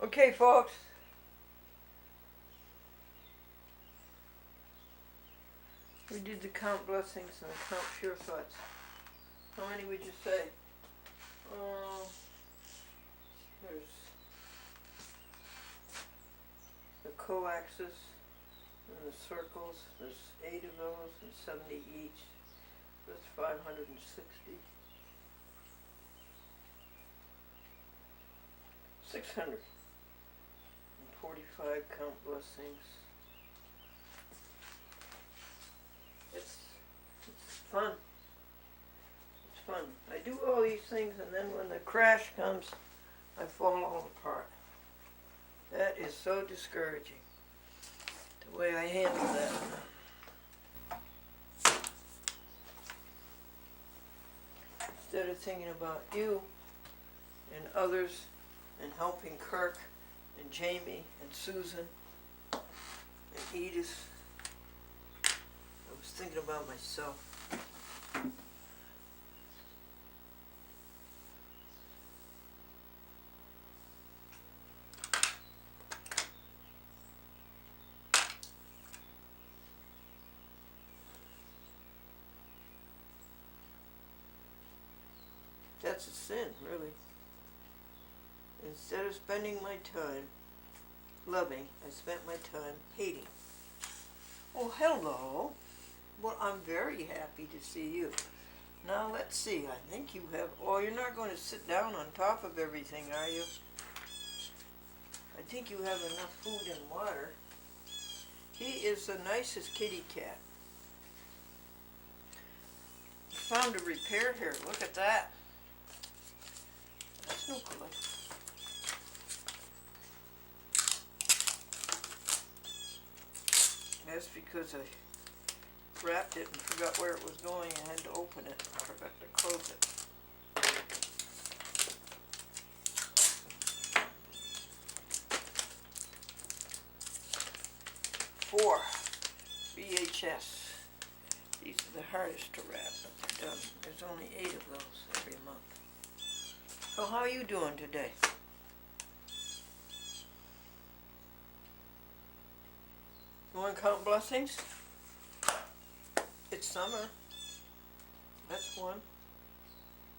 Okay, folks. We did the count blessings and the count pure thoughts. How many would you say? There's the coaxes and the circles. There's 8 of those and 70 each. That's 560. 645 count blessings. It's fun. It's fun. I do all these things, and then when the crash comes, I fall all apart. That is so discouraging, the way I handle that. Instead of thinking about you and others and helping Kirk and Jamie and Susan and Edith, I was thinking about myself. That's a sin, really. Instead of spending my time loving, I spent my time hating. Oh, hello. Well, I'm very happy to see you. Now, let's see. I think you have... Oh, you're not going to sit down on top of everything, are you? I think you have enough food and water. He is the nicest kitty cat. Found a repair here. Look at that. That's no good. That's because I wrapped it and forgot where it was going and had to open it. I forgot to close it. Four VHS. These are the hardest to wrap, but they're done. There's only 8 of those every month. So how are you doing today? You want to count blessings? It's summer. That's 1.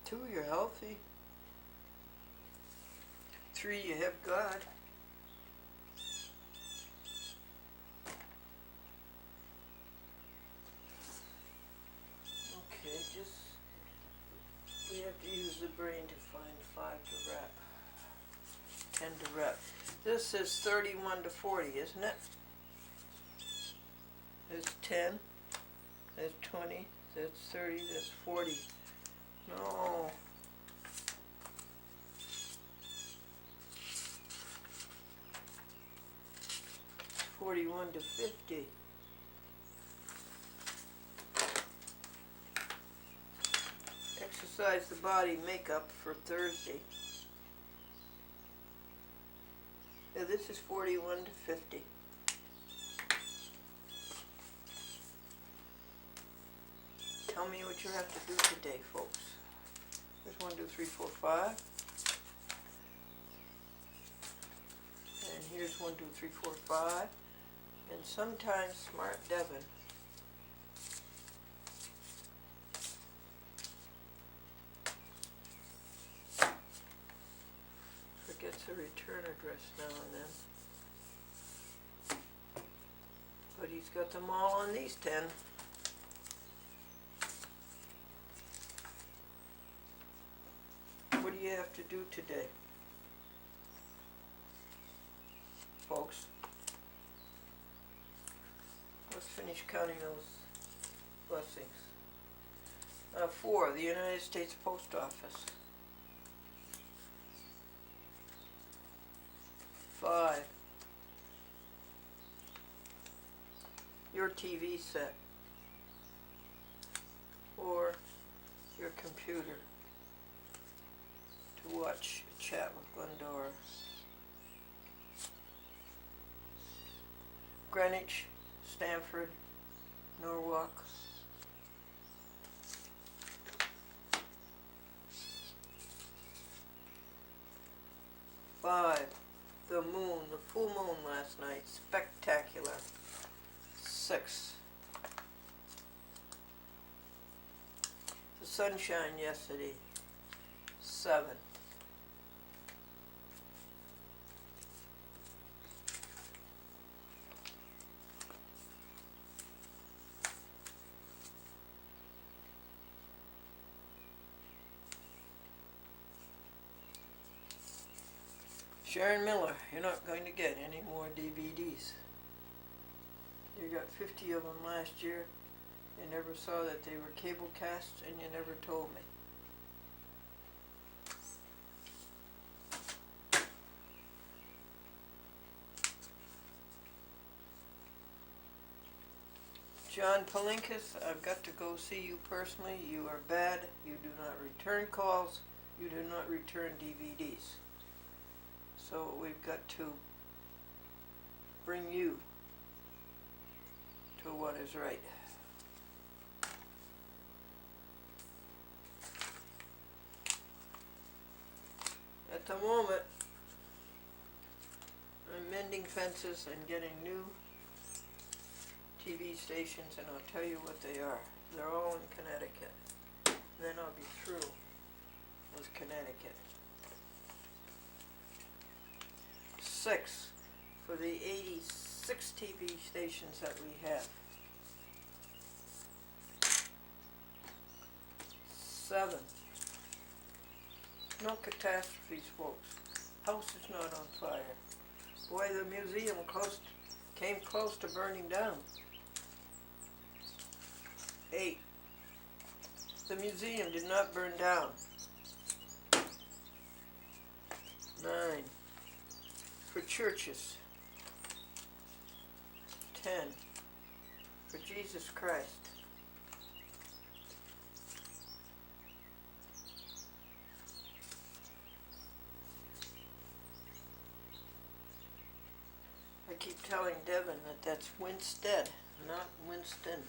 2, you're healthy. 3, you have God. Okay, we have to use the brain to find 5 to wrap. 10 to wrap. This is 31 to 40, isn't it? That's 10. That's 20. That's 30. That's 40. No. It's 41 to 50. Exercise the body makeup for Thursday. Yeah, this is 41 to 50. Tell me what you have to do today, folks. There's 1, 2, 3, 4, 5. And here's 1, 2, 3, 4, 5. And sometimes Smart Devin forgets a return address now and then. But he's got them all on these 10. What do you have to do today, folks? Let's finish counting those blessings. 4, the United States Post Office. 5, your TV set or your computer to watch a chat with Glendora. Greenwich, Stanford, Norwalk. 5, the moon, the full moon last night, spectacular. 6. The sunshine yesterday, 7. Sharon Miller, you're not going to get any more DVDs. You got 50 of them last year. You never saw that they were cable casts, and you never told me. John Palinkas, I've got to go see you personally. You are bad. You do not return calls. You do not return DVDs. So we've got to bring you to what is right. At the moment, I'm mending fences and getting new TV stations, and I'll tell you what they are. They're all in Connecticut. Then I'll be through with Connecticut. 6 for the 86 TV stations that we have. 7. No catastrophes, folks. House is not on fire. Boy, the museum came close to burning down. 8. The museum did not burn down. 9. For churches. 10. For Jesus Christ. 'I keep telling Devin that that's Winstead, not Winston.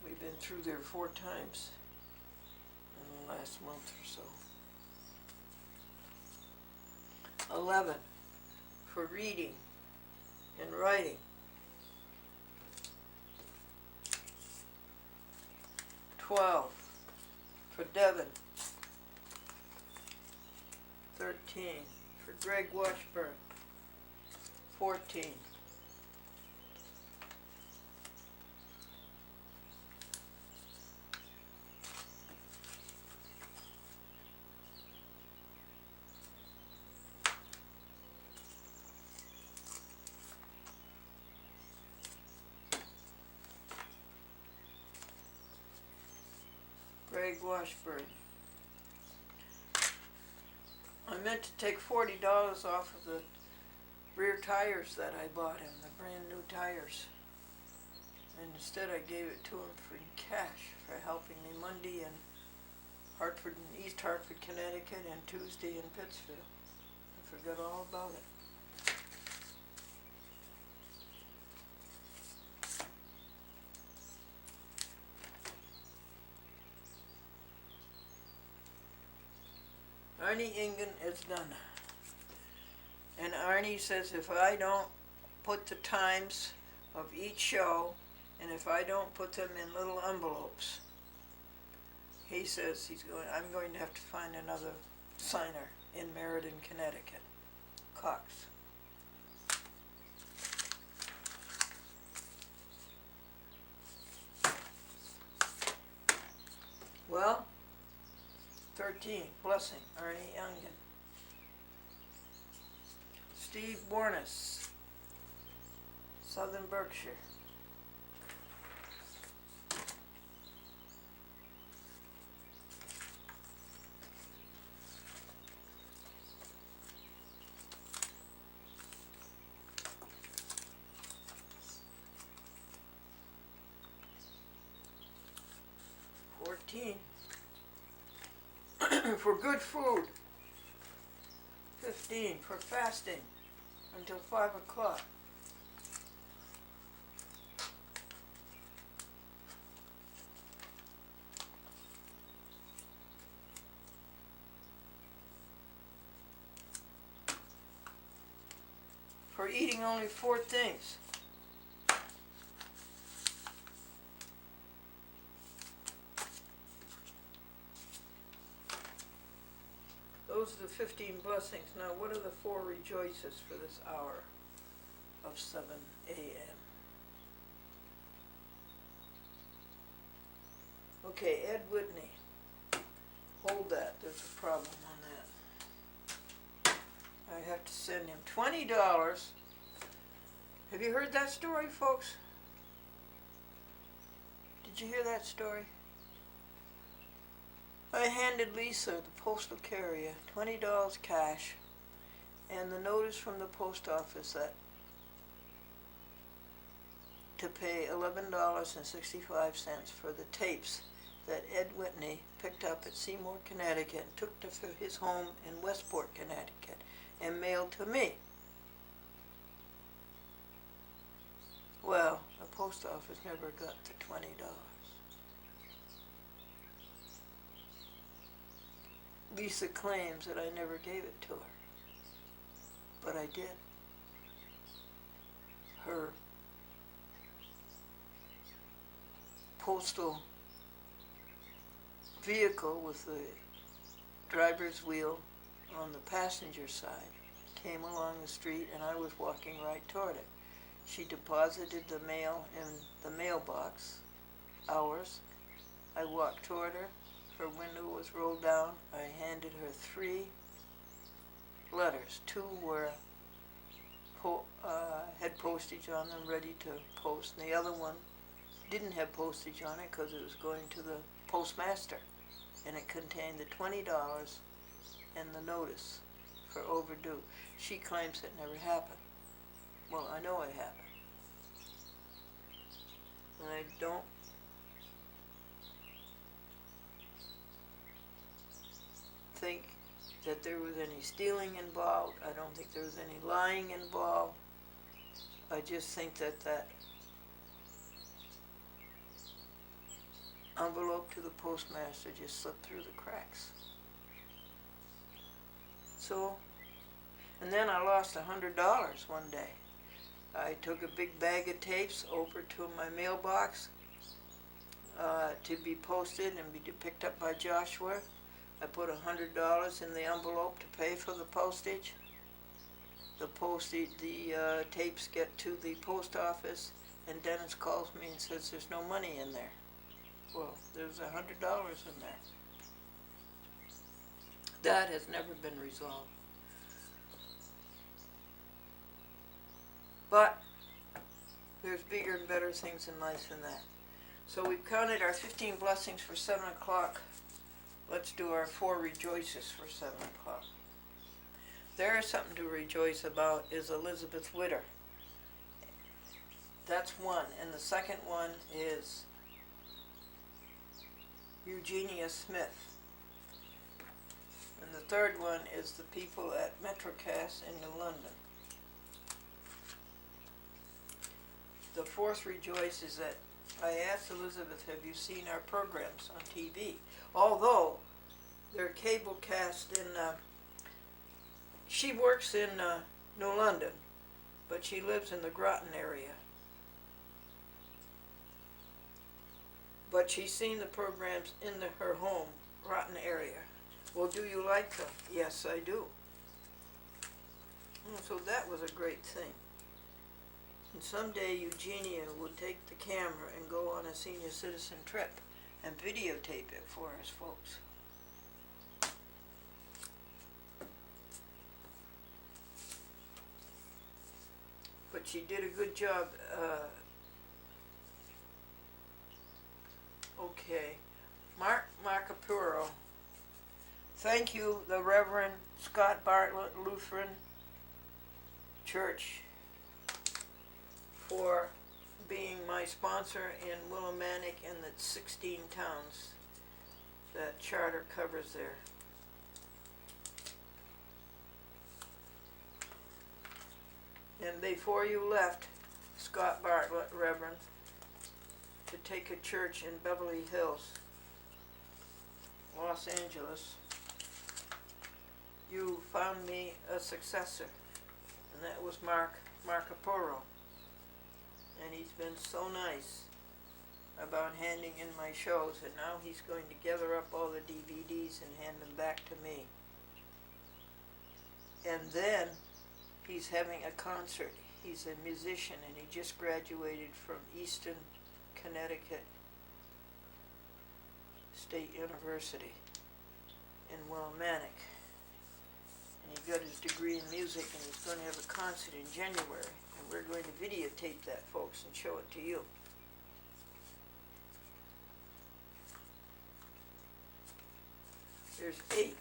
We've been through there 4 times in the last month or so. 11. For reading and writing. 12. For Devin. 13. For Greg Washburn. 14. Greg Washburn. I meant to take $40 off of the rear tires that I bought him, the brand new tires. And instead I gave it to him for cash for helping me Monday in Hartford and East Hartford, Connecticut, and Tuesday in Pittsfield. I forgot all about it. Arnie Ingen is done. And Arnie says if I don't put the times of each show, and if I don't put them in little envelopes, he says I'm going to have to find another signer in Meriden, Connecticut. Cox. Well, 13, Blessing, Arnie Youngin. Steve Bornes, Southern Berkshire. For good food. 15 for fasting until 5 o'clock. for eating only 4 things. Those are the 15 blessings. Now, what are the 4 rejoices for this hour of 7 a.m.? Okay, Ed Whitney. Hold that. There's a problem on that. I have to send him $20. Have you heard that story, folks? Did you hear that story? I handed Lisa, the postal carrier, $20 cash and the notice from the post office that to pay $11.65 for the tapes that Ed Whitney picked up at Seymour, Connecticut, and took to his home in Westport, Connecticut, and mailed to me. Well, the post office never got the $20. Lisa claims that I never gave it to her, but I did. Her postal vehicle with the driver's wheel on the passenger side came along the street and I was walking right toward it. She deposited the mail in the mailbox, ours. I walked toward her. Her window was rolled down. I handed her 3 letters. 2 were had postage on them, ready to post, and the other one didn't have postage on it because it was going to the postmaster, and it contained the $20 and the notice for overdue. She claims it never happened. Well, I know it happened, and I don't think that there was any stealing involved. I don't think there was any lying involved. I just think that that envelope to the postmaster just slipped through the cracks. So, and then I lost $100 one day. I took a big bag of tapes over to my mailbox to be posted and be picked up by Joshua. I put $100 in the envelope to pay for the postage. The tapes get to the post office, and Dennis calls me and says there's no money in there. Well, there's $100 in there. That has never been resolved. But there's bigger and better things in life than that. So we've counted our 15 blessings for 7 o'clock. Let's do our 4 rejoices for 7 o'clock. There is something to rejoice about is Elizabeth Witter. That's one. And the second one is Eugenia Smith. And the third one is the people at Metrocast in New London. The 4th rejoice is that I asked Elizabeth, have you seen our programs on TV? Although they're cable cast in, she works in New London, but she lives in the Groton area. But she's seen the programs in her home, Groton area. Well, do you like them? Yes, I do. So that was a great thing. And someday Eugenia will take the camera and go on a senior citizen trip and videotape it for us folks. But she did a good job. Okay. Mark Marcapuro. Thank you, the Reverend Scott Bartlett Lutheran Church, for being my sponsor in Willimantic and the 16 towns that charter covers there. And before you left, Scott Bartlett, Reverend, to take a church in Beverly Hills, Los Angeles, you found me a successor, and that was Mark Marco Polo, and he's been so nice about handing in my shows, and now he's going to gather up all the DVDs and hand them back to me. And then he's having a concert. He's a musician, and he just graduated from Easton, Connecticut State University in Willimantic. And he got his degree in music, and he's going to have a concert in January. And we're going to videotape that, folks, and show it to you. There's 8.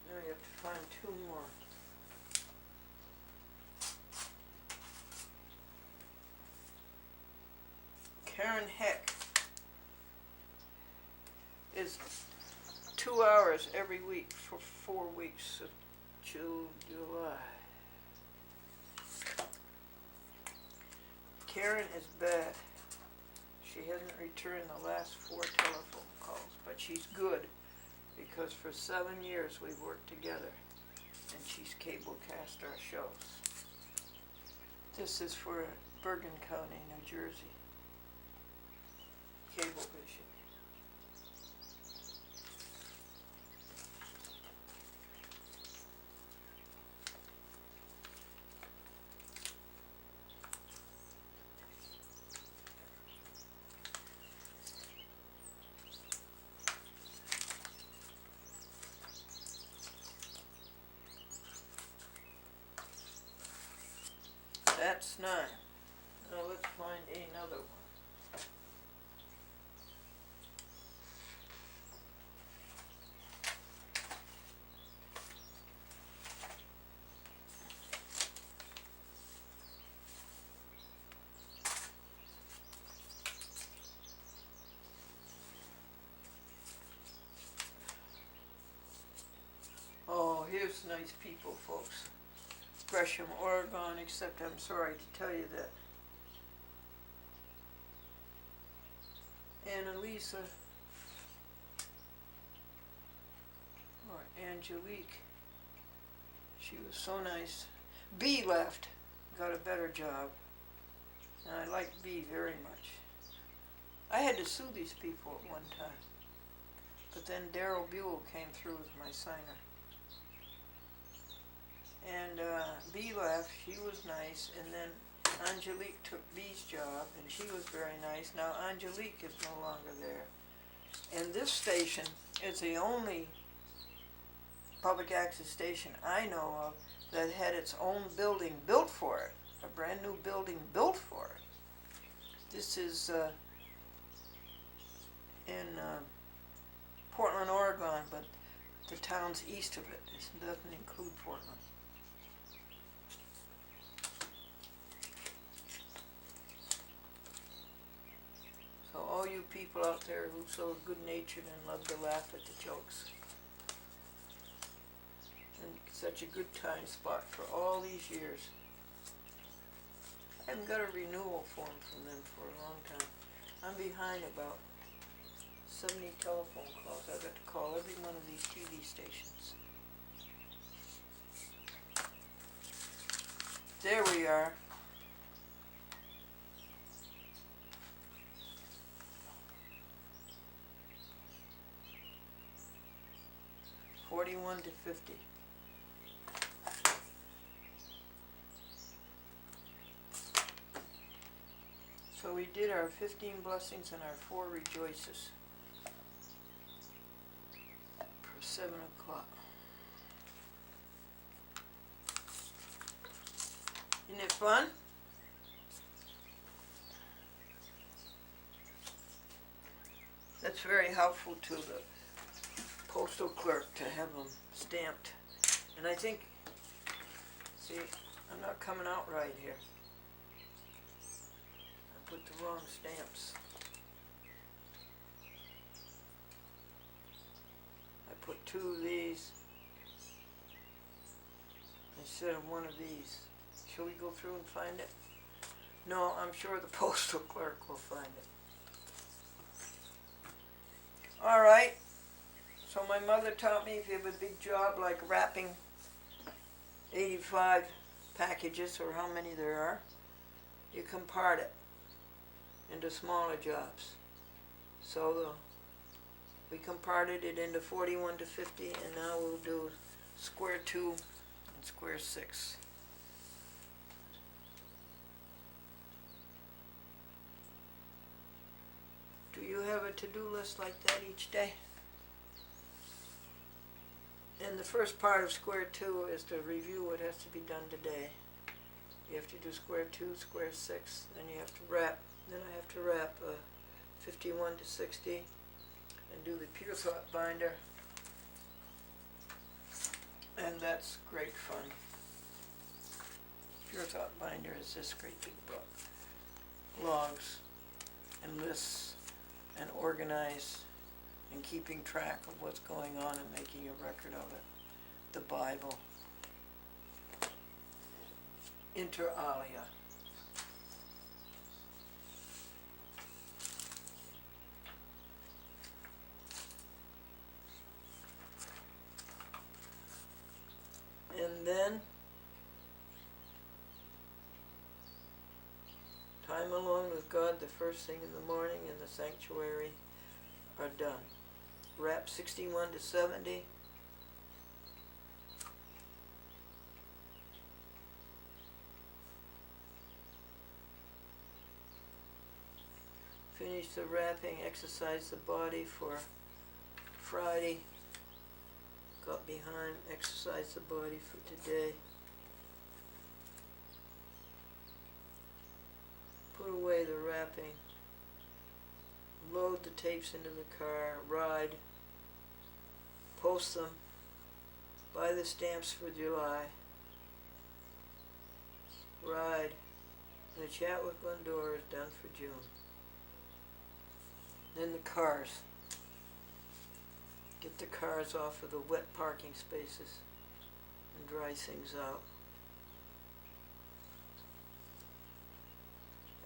Now you have to find 2 more. Karen Heck is 2 hours every week for 4 weeks of July. Karen is bad. She hasn't returned the last 4 telephone calls, but she's good because for 7 years we've worked together, and she's cable cast our shows. This is for Bergen County, New Jersey. Cablevision. That's 9. Now let's find another one. Oh, here's nice people, folks. Gresham, Oregon, except I'm sorry to tell you that Annalisa or Angelique, she was so nice. B left, got a better job, and I liked B very much. I had to sue these people at one time, but then Daryl Buell came through as my signer. And B left, she was nice, and then Angelique took B's job, and she was very nice. Now Angelique is no longer there. And this station is the only public access station I know of that had its own building built for it, a brand new building built for it. This is in Portland, Oregon, but the towns east of it. This doesn't include Portland. So all you people out there who are so good-natured and love to laugh at the jokes. And such a good time spot for all these years. I haven't got a renewal form from them for a long time. I'm behind about 70 telephone calls. I've got to call every one of these TV stations. There we are. $41 to $50. So we did our 15 blessings and our 4 rejoices for 7 o'clock. Isn't it fun? That's very helpful to the postal clerk to have them stamped. And I think, see, I'm not coming out right here. I put the wrong stamps. I put 2 of these instead of 1 of these. Shall we go through and find it? No, I'm sure the postal clerk will find it. All right. So my mother taught me if you have a big job like wrapping 85 packages, or how many there are, you can part it into smaller jobs. So we comparted it into 41 to 50, and now we'll do square 2 and square 6. Do you have a to-do list like that each day? And the first part of square 2 is to review what has to be done today. You have to do square 2, square 6, then you have to wrap. Then I have to wrap 51 to 60 and do the pure thought binder. And that's great fun. Pure thought binder is this great big book. Logs and lists and organize and keeping track of what's going on and making a record of it. The Bible. Inter alia. And then time alone with God the first thing in the morning in the sanctuary are done. Wrap 61 to 70. Finish the wrapping, exercise the body for Friday. Got behind, exercise the body for today. Put away the wrapping. Load the tapes into the car, ride, post them, buy the stamps for July, ride. The chat with Glendora is done for June. Then the cars. Get the cars off of the wet parking spaces and dry things out.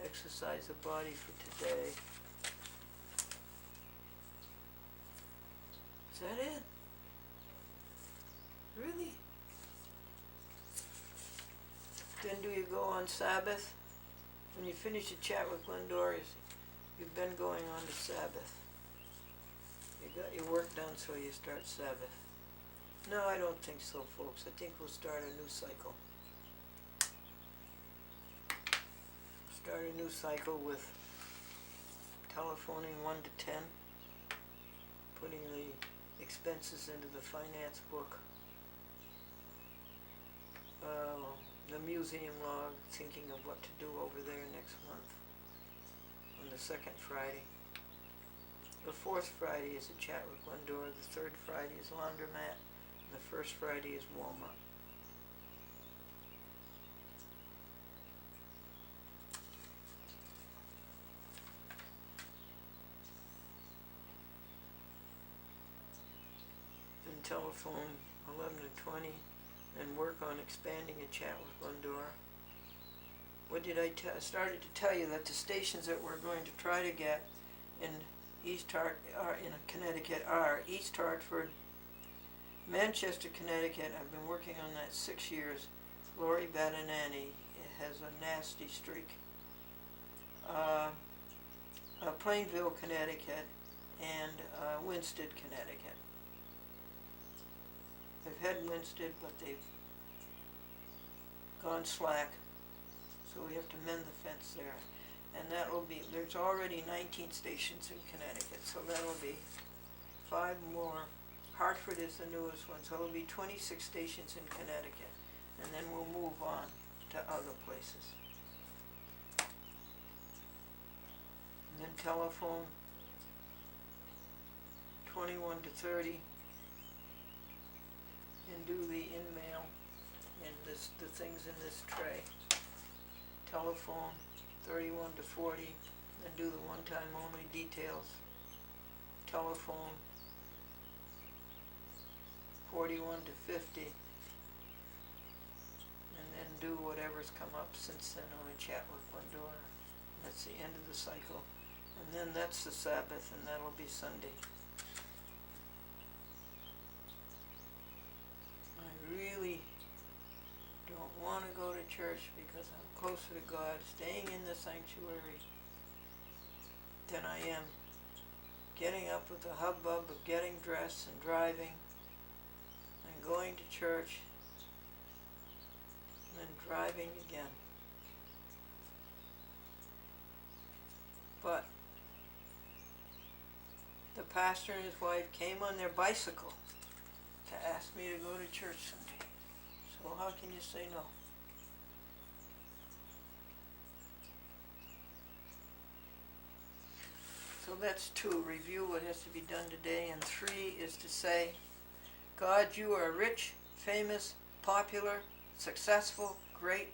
Exercise the body for today. Is that it? Really? Then do you go on Sabbath? When you finish the chat with Glendora, you've been going on to Sabbath. You got your work done, so you start Sabbath. No, I don't think so, folks. I think we'll start a new cycle. Start a new cycle with telephoning 1 to 10, putting the expenses into the finance book, the museum log, thinking of what to do over there next month on the second Friday. The fourth Friday is a chat with Glendora, the third Friday is laundromat, and the first Friday is warm-up. Then telephone 11 to 20, and work on expanding a chat with Glendora. What did I started to tell you that the stations that we're going to try to get in Connecticut are East Hartford, Manchester, Connecticut. I've been working on that 6 years. Lori Badanani has a nasty streak. Plainville, Connecticut, and Winsted, Connecticut. I've had Winsted, but they've gone slack, so we have to mend the fence there. And that'll be, there's already 19 stations in Connecticut, so that'll be 5 more. Hartford is the newest one, so it'll be 26 stations in Connecticut. And then we'll move on to other places. And then telephone 21 to 30, and do the in-mail and the things in this tray. Telephone 31 to 40, then do the one-time only details. Telephone 41 to 50, and then do whatever's come up since then on a chat with Glendora. That's the end of the cycle. And then that's the Sabbath, and that'll be Sunday. want to go to church because I'm closer to God, staying in the sanctuary, than I am getting up with the hubbub of getting dressed and driving and going to church and then driving again. But the pastor and his wife came on their bicycle to ask me to go to church someday. So how can you say no? So that's 2, review what has to be done today, and 3 is to say, God, you are rich, famous, popular, successful, great,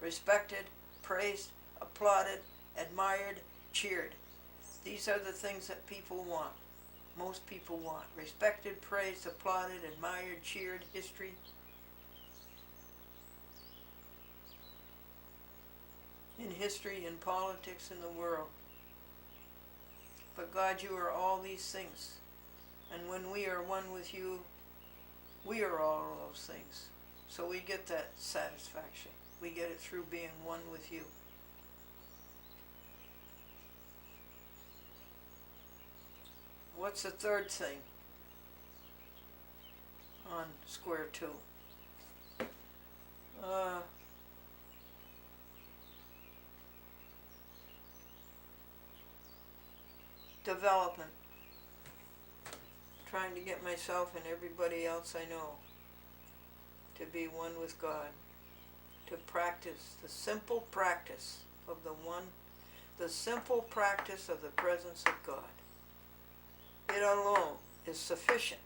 respected, praised, applauded, admired, cheered. These are the things that people want. Most people want. Respected, praised, applauded, admired, cheered, history. In history, in politics, in the world. But God, you are all these things. And when we are one with you, we are all of those things. So we get that satisfaction. We get it through being one with you. What's the 3rd thing on square 2? Development. Trying to get myself and everybody else I know to be one with God. To practice the simple practice of the simple practice of the presence of God. It alone is sufficient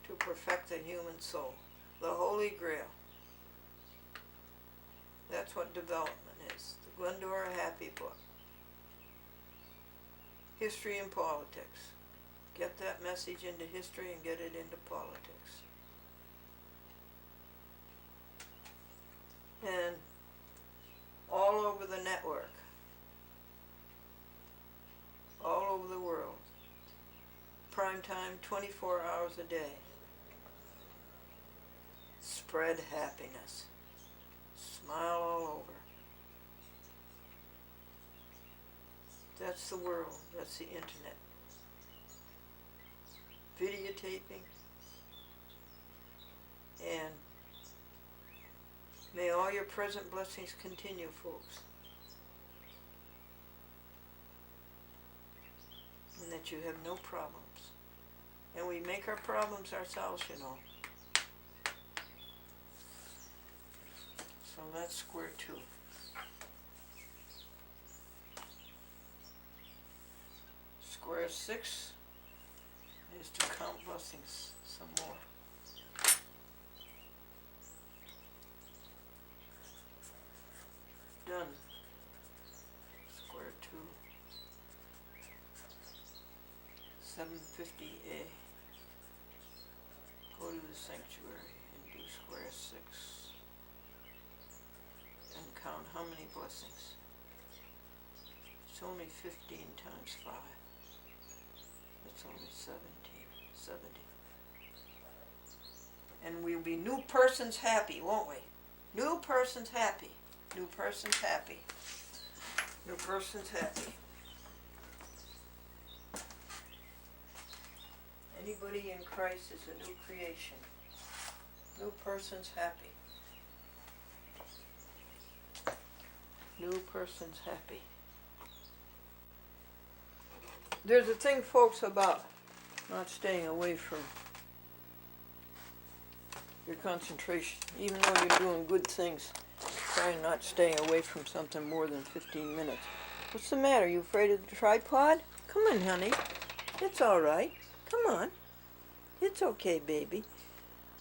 to perfect the human soul. The Holy Grail. That's what development is. The Glendora Happy Book. History and politics. Get that message into history and get it into politics. And all over the network. All over the world. Prime time, 24 hours a day. Spread happiness. Smile all over. That's the world. That's the internet. Videotaping. And may all your present blessings continue, folks. And that you have no problems. And we make our problems ourselves, you know. So that's square 2. Square 6 is to count blessings some more. Done. Square 2. 750A. Go to the sanctuary and do square 6. And count how many blessings. It's only 15 times 5. It's only 70. And we'll be new persons happy, won't we? New persons happy. New persons happy. New persons happy. Anybody in Christ is a new creation. New persons happy. New persons happy. There's a thing, folks, about not staying away from your concentration. Even though you're doing good things, trying not staying away from something more than 15 minutes. What's the matter? You afraid of the tripod? Come on, honey. It's all right. Come on. It's okay, baby.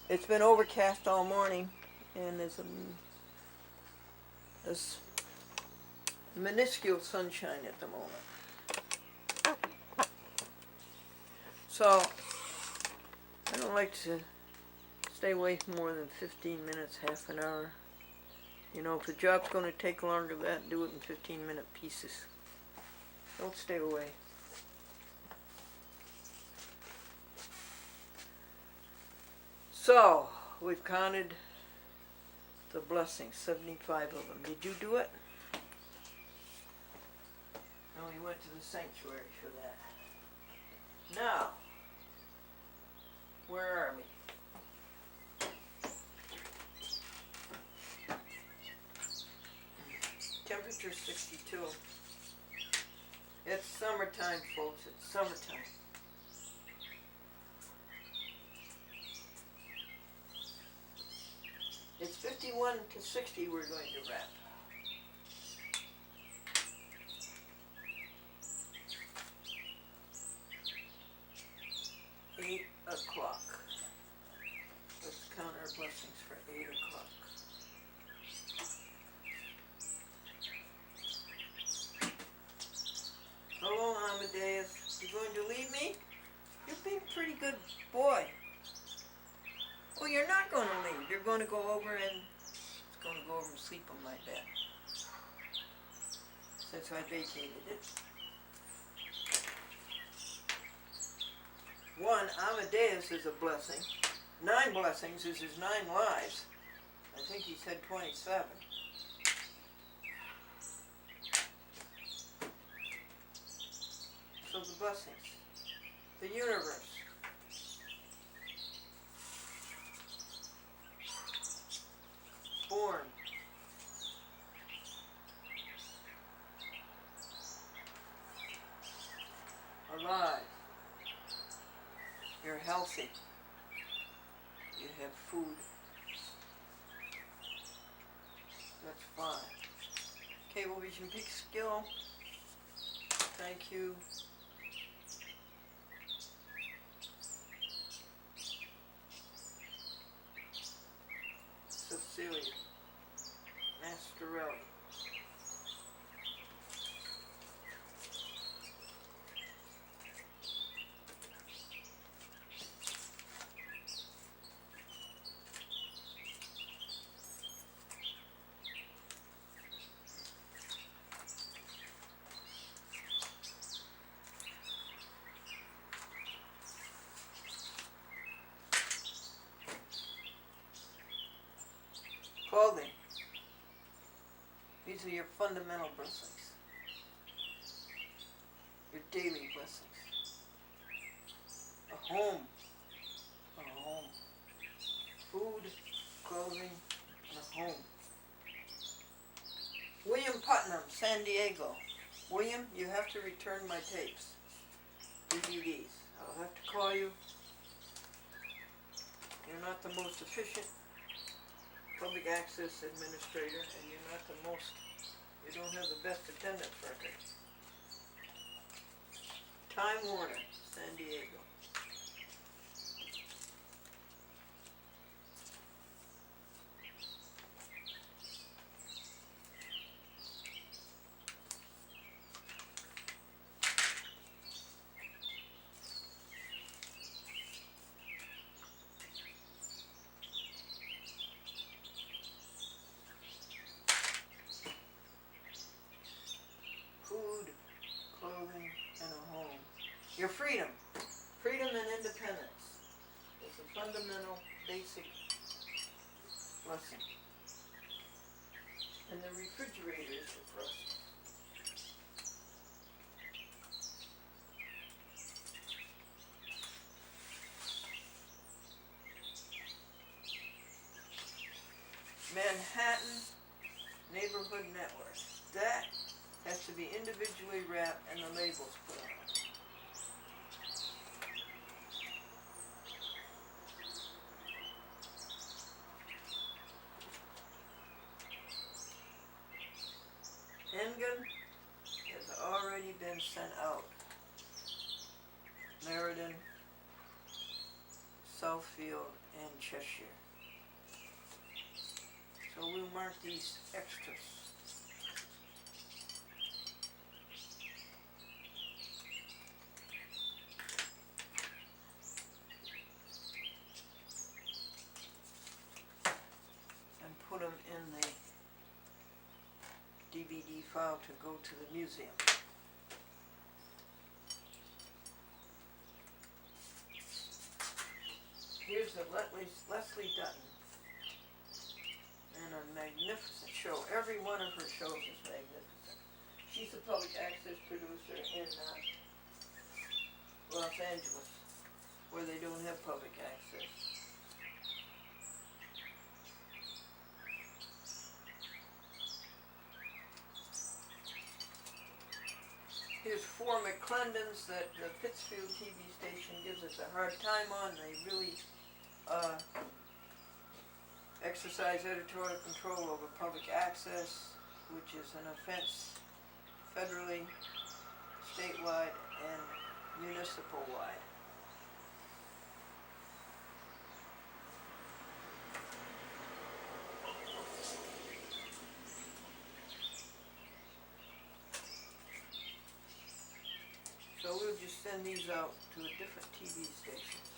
It's been overcast all morning, and there's minuscule sunshine at the moment. So, I don't like to stay away more than 15 minutes, half an hour. You know, if the job's going to take longer than that, do it in 15-minute pieces. Don't stay away. So, we've counted the blessings, 75 of them. Did you do it? No, we went to the sanctuary for that. Now, where are we? Temperature 62. It's summertime, folks. It's summertime. It's 51 to 60 we're going to wrap. Eight o'clock. Let's count our blessings for 8 o'clock. Hello, Amadeus. You going to leave me? You've been a pretty good boy. Oh, you're not going to leave. You're going to go over and sleep on my bed. Since I vacated it. 1, Amadeus is a blessing. 9 blessings is his 9 lives. I think he said 27. So the blessings. The universe. Born. Alive. You're healthy. You have food. That's fine. Cable Vision Peak Skill. Thank you. Cecilia. Mastorelli. Clothing. These are your fundamental blessings. Your daily blessings. A home. A home. Food, clothing, and a home. William Putnam, San Diego. William, you have to return my tapes. DVDs. I'll have to call you. You're not the most efficient public access administrator, and you're not the most, you don't have the best attendance record. Time Warner, San Diego. Food, clothing, and a home. Your freedom. Freedom and independence is a fundamental, basic blessing. And the refrigerator is a blessing. Manhattan Neighborhood Network. That has to be individually wrapped and the labels put on it. Engen has already been sent out. Meriden, Southfield, and Cheshire. So we'll mark these extras. And put them in the DVD file to go to the museum. Here's the with Leslie Dutton. And a magnificent show. Every one of her shows is magnificent. She's a public access producer in Los Angeles, where they don't have public access. Here's 4 McClendons that the Pittsfield TV station gives us a hard time on. They really exercise editorial control over public access, which is an offense federally, statewide, and municipal-wide. So we'll just send these out to a different TV stations.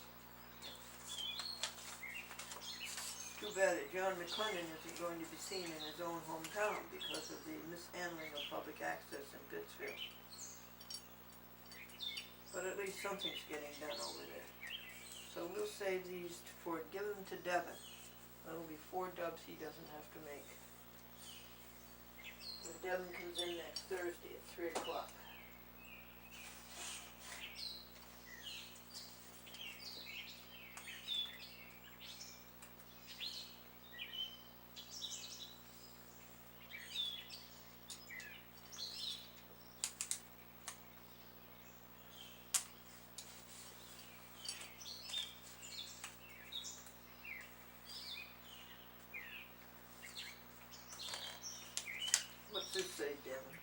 Too bad that John McClendon isn't going to be seen in his own hometown because of the mishandling of public access in Pittsfield. But at least something's getting done over there. So we'll save these give them to Devin. That'll be 4 dubs he doesn't have to make. When Devin comes in next Thursday at 3 o'clock. What's this say, Devin?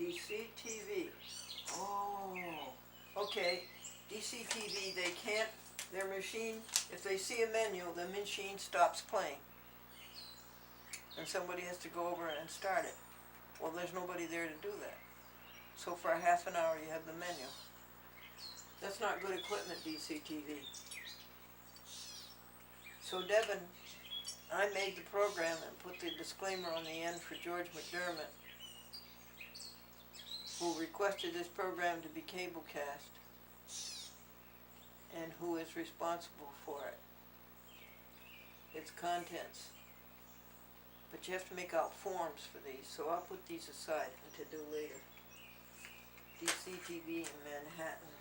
DCTV. Oh, okay. DCTV, they can't, their machine, if they see a menu, the machine stops playing. And somebody has to go over and start it. Well, there's nobody there to do that. So for a half an hour you have the menu. That's not good equipment, DCTV. So Devin, I made the program and put the disclaimer on the end for George McDermott, who requested this program to be cablecast and who is responsible for it. Its contents. But you have to make out forms for these, so I'll put these aside to do later. DCTV in Manhattan.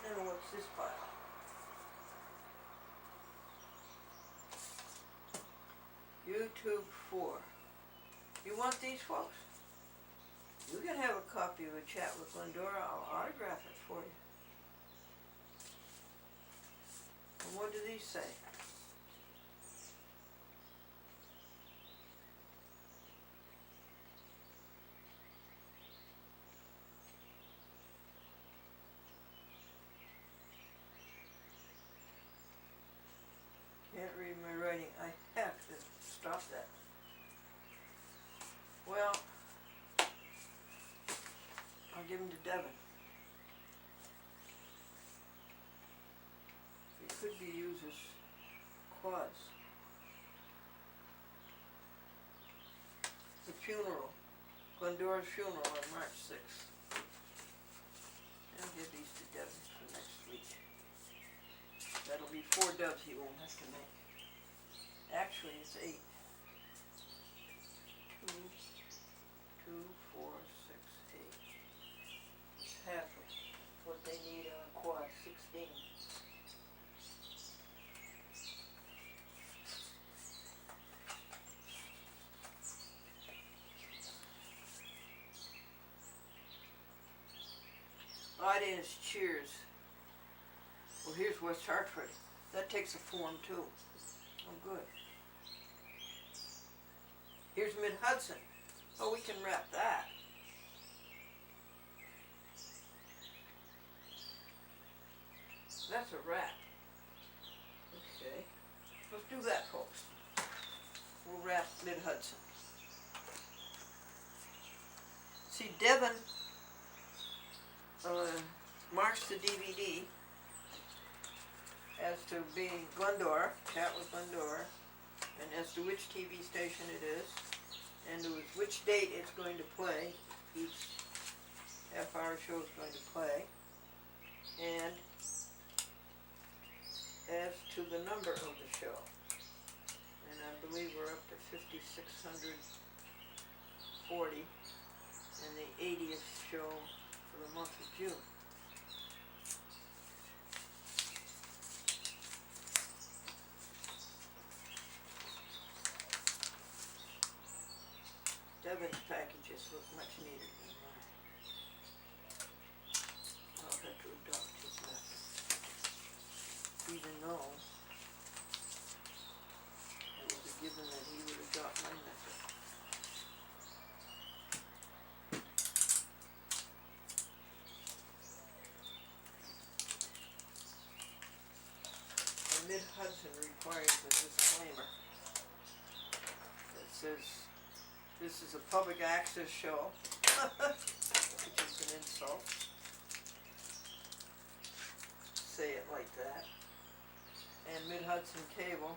And what's this file? YouTube 4. You want these, folks? You can have a copy of A Chat with Glendora. I'll autograph it for you. And what do these say? Can't read my writing. I have to stop that. Well, I'll give them to Devin. It could be used as quads. The funeral, Glendora's funeral on March 6th. I'll give these to Devin for next week. That'll be 4 dubs he won't have to make. Actually, it's 8. 2, 4, 6, 8. It's half of what they need on a quad, 16. Audience cheers. Well, here's West Hartford. That takes a form too. Oh, good. Here's Mid-Hudson. Oh, we can wrap that. That's a wrap. Okay. Let's do that, folks. We'll wrap Mid-Hudson. See, Devin marks the DVD as to being Glendora, chat with Glendora, and as to which TV station it is, and which date it's going to play. Each half-hour show is going to play, and as to the number of the show. And I believe we're up to 5,640, and the 80th show for the month of June. Devin's packages look much neater than mine. I'll have to adopt his method, even though it was a given that he would adopt my method. And Mid-Hudson requires a disclaimer that says, this is a public access show, which is an insult. Say it like that. And Mid-Hudson Cable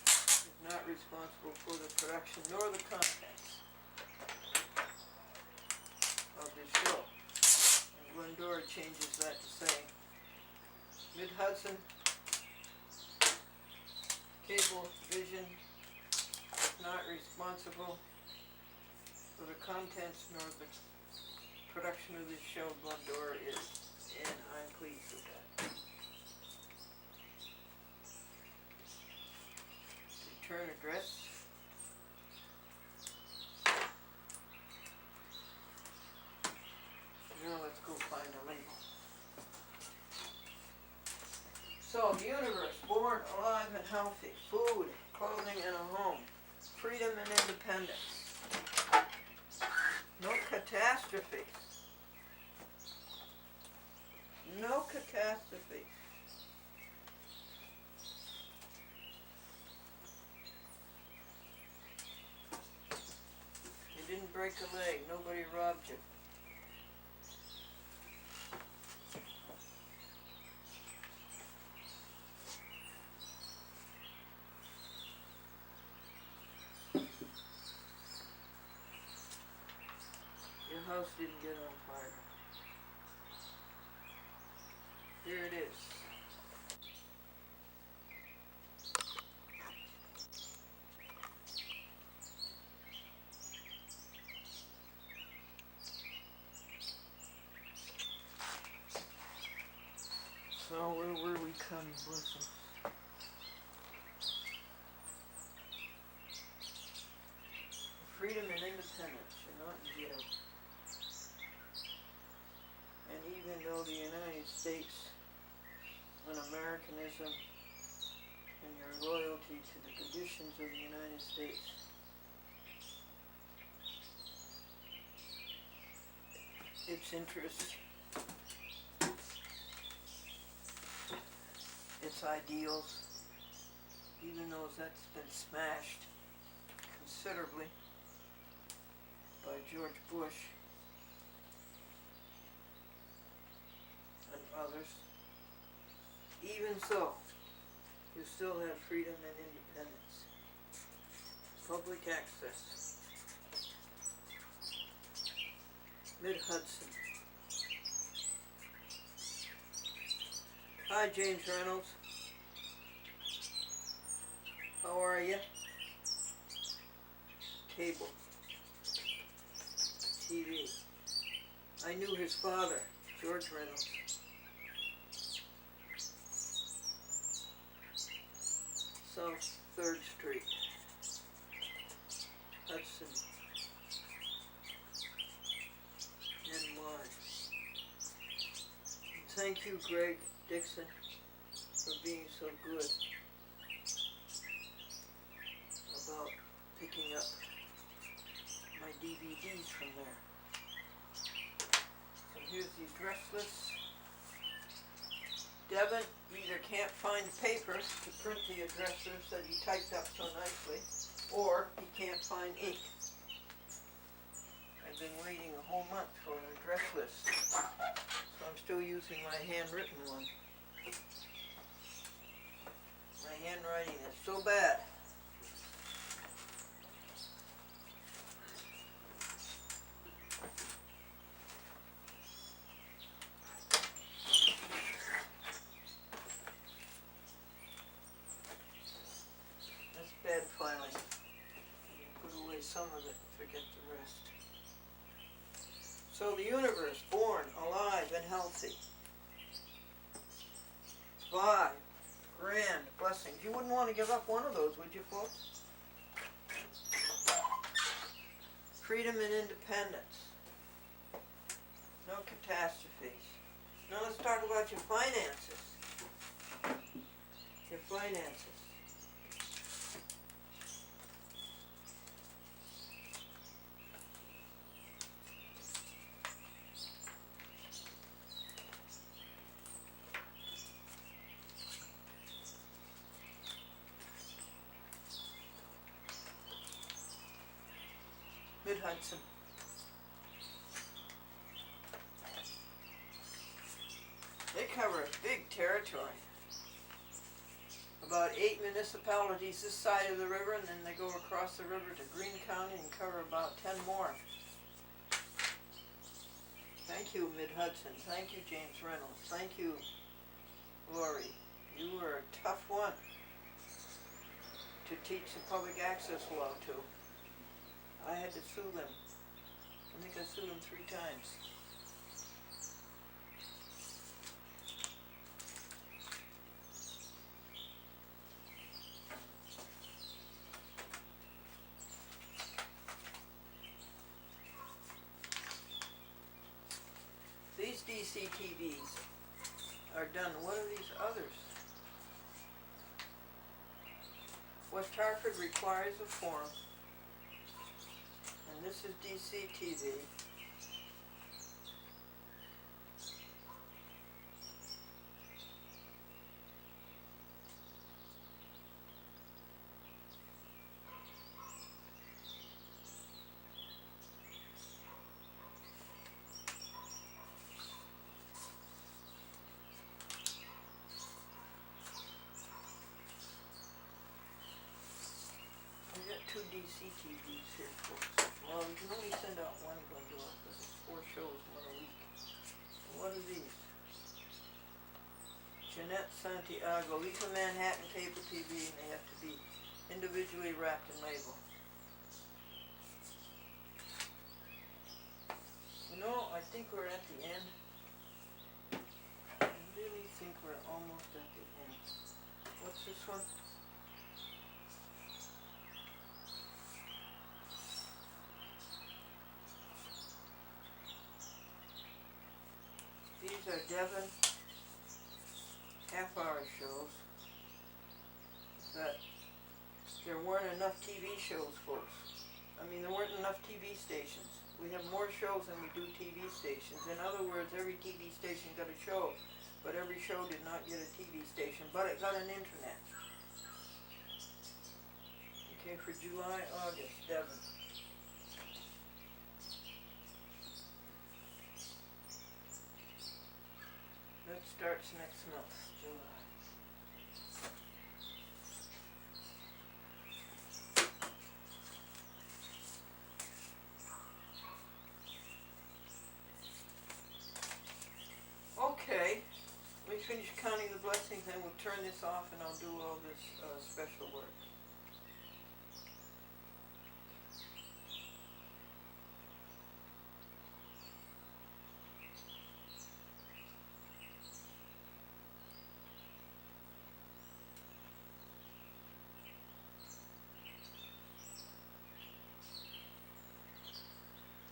is not responsible for the production nor the contents of this show. And Glendora changes that to say, Mid-Hudson Cable Vision is not responsible for the contents nor the production of this show. Glendora is, and I'm pleased with that. Return address. Now let's go find a label. So, universe, born, alive, and healthy. Food, clothing, and a home. Freedom and independence. No catastrophes. No catastrophes. You didn't break a leg. Nobody robbed you. Your house didn't get on fire. Here it is. So where were we coming? Listen. Freedom and independence. You're not in jail. And even though the United States and Americanism and your loyalty to the conditions of the United States its interests, its ideals, even though that's been smashed considerably by George Bush and others, even so, you still have freedom and independence. Public access. Mid-Hudson. Hi, James Reynolds. How are you? Cable. TV. I knew his father, George Reynolds. South 3rd Street. Hudson. NY. Thank you, Greg Dixon, for being so good about picking up my DVDs from there. So here's the address list. Devin either can't find paper to print the address list that he typed up so nicely, or he can't find ink. And I've been waiting a whole month for an address list, so I'm still using my handwritten one. My handwriting is so bad. That's bad filing. Put away some of it and forget the rest. So the universe, born, alive, and healthy. 5 grand blessings. You wouldn't want to give up one of those, would you, folks? Freedom and independence. No catastrophes. Now let's talk about your finances. Your finances. Mid-Hudson. They cover a big territory. About 8 municipalities this side of the river, and then they go across the river to Greene County and cover about 10 more. Thank you, Mid-Hudson. Thank you, James Reynolds. Thank you, Lori. You were a tough one to teach the public access law to. I had to sue them. I think I sued them 3 times. These DCTVs are done. What are these others? West Hartford requires a form. And this is DCTV. We got 2 DCTVs here, folks. Well, we can only send out one Glendora because it's 4 shows, 1 a week. What are these? Jeanette Santiago. These are Manhattan cable TV, and they have to be individually wrapped and labeled. You know, I think we're at the end. I really think we're almost at the end. What's this one? These are Devon half-hour shows, but there weren't enough TV shows, folks. I mean, there weren't enough TV stations. We have more shows than we do TV stations. In other words, every TV station got a show, but every show did not get a TV station, but it got an internet. Okay, for July, August, Devon. That starts next month, July. Okay, let me finish counting the blessings, and we'll turn this off, and I'll do all this special work.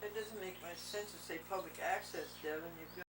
It doesn't make much sense to say public access, Devin. You've got